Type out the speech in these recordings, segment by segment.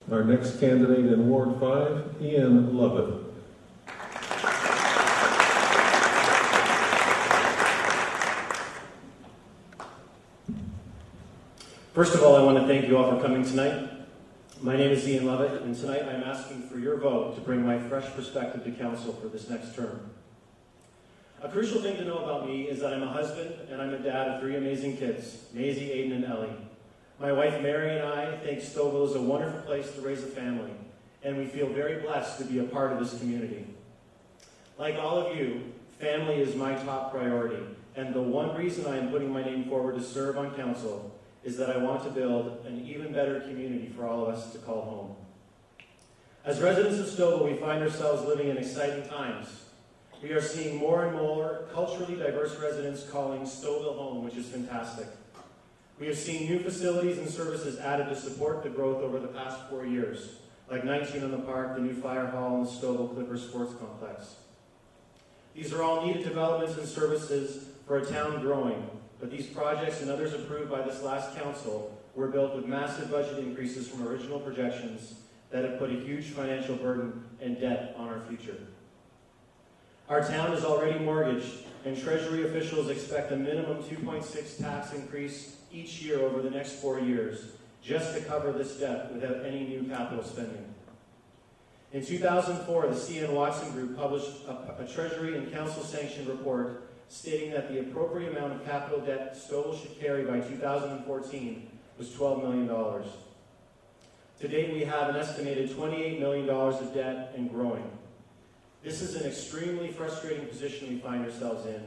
Our next candidate in Ward 5, Iain Lovatt. First of all, I want to thank you all for coming tonight. My name is Iain Lovatt, and tonight I'm asking for your vote to bring my fresh perspective to council for this next term. A crucial thing to know about me is that I'm a husband and I'm a dad of 3 amazing kids, Maisie, Aiden, and Ellie. My wife Mary and I think Stouffville is a wonderful place to raise a family, and we feel very blessed to be a part of this community. Like all of you, family is my top priority, and the one reason I am putting my name forward to serve on council is that I want to build an even better community for all of us to call home. As residents of Stouffville, we find ourselves living in exciting times. We are seeing more and more culturally diverse residents calling Stouffville home, which is fantastic. We have seen new facilities and services added to support the growth over the past 4 years, like 19 on the Park, the new fire hall, and the Stouffville Clippers Sports Complex. These are all needed developments and services for a town growing, but these projects and others approved by this last council were built with massive budget increases from original projections that have put a huge financial burden and debt on our future. Our town is already mortgaged, and Treasury officials expect a minimum 2.6 tax increase each year over the next 4 years, just to cover this debt without any new capital spending. In 2004, the C.N. Watson Group published a Treasury and Council-sanctioned report stating that the appropriate amount of capital debt Stouffville should carry by 2014 was $12 million. To date, we have an estimated $28 million of debt and growing. This is an extremely frustrating position we find ourselves in,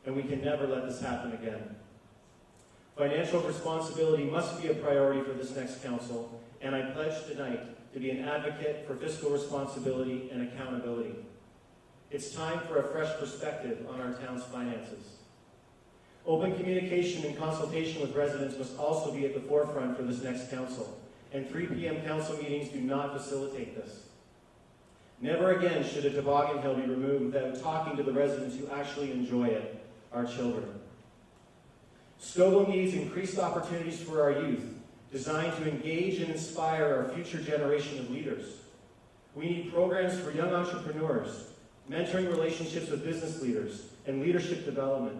and we can never let this happen again. Financial responsibility must be a priority for this next council, and I pledge tonight to be an advocate for fiscal responsibility and accountability. It's time for a fresh perspective on our town's finances. Open communication and consultation with residents must also be at the forefront for this next council, and 3 p.m. council meetings do not facilitate this. Never again should a toboggan hill be removed without talking to the residents who actually enjoy it, our children. Stouffville needs increased opportunities for our youth, designed to engage and inspire our future generation of leaders. We need programs for young entrepreneurs, mentoring relationships with business leaders, and leadership development.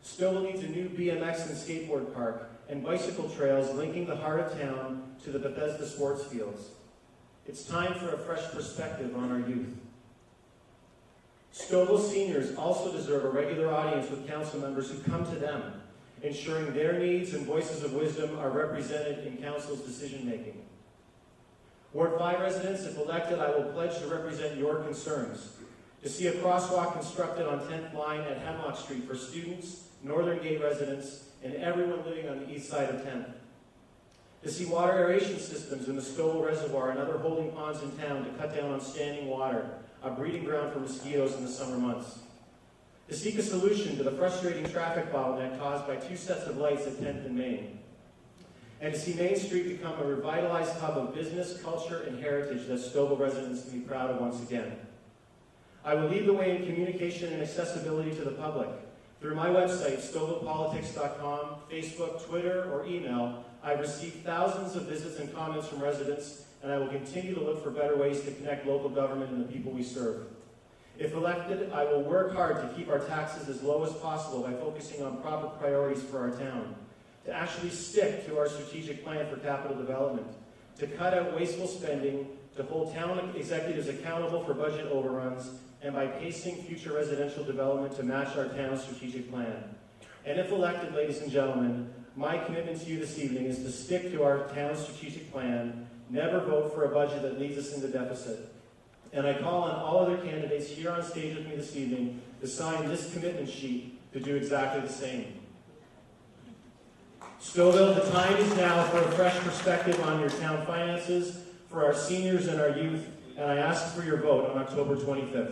Stouffville needs a new BMX and skateboard park and bicycle trails linking the heart of town to the Bethesda sports fields. It's time for a fresh perspective on our youth. Stouffville seniors also deserve a regular audience with council members who come to them, ensuring their needs and voices of wisdom are represented in council's decision-making. Ward 5 residents, if elected, I will pledge to represent your concerns. To see a crosswalk constructed on 10th line at Hemlock Street for students, Northern Gate residents, and everyone living on the east side of 10th. To see water aeration systems in the Stouffville Reservoir and other holding ponds in town to cut down on standing water, a breeding ground for mosquitoes in the summer months. To seek a solution to the frustrating traffic bottleneck caused by 2 sets of lights at 10th and Main. And to see Main Street become a revitalized hub of business, culture, and heritage that Stouffville residents can be proud of once again. I will lead the way in communication and accessibility to the public. Through my website, StouffvillePolitics.com, Facebook, Twitter, or email, I've received thousands of visits and comments from residents, and I will continue to look for better ways to connect local government and the people we serve. If elected, I will work hard to keep our taxes as low as possible by focusing on proper priorities for our town, to actually stick to our strategic plan for capital development, to cut out wasteful spending, to hold town executives accountable for budget overruns, and by pacing future residential development to match our town's strategic plan. And if elected, ladies and gentlemen, my commitment to you this evening is to stick to our town's strategic plan, never vote for a budget that leads us into deficit. And I call on all other candidates here on stage with me this evening to sign this commitment sheet to do exactly the same. Stouffville, the time is now for a fresh perspective on your town finances, for our seniors and our youth, and I ask for your vote on October 25th.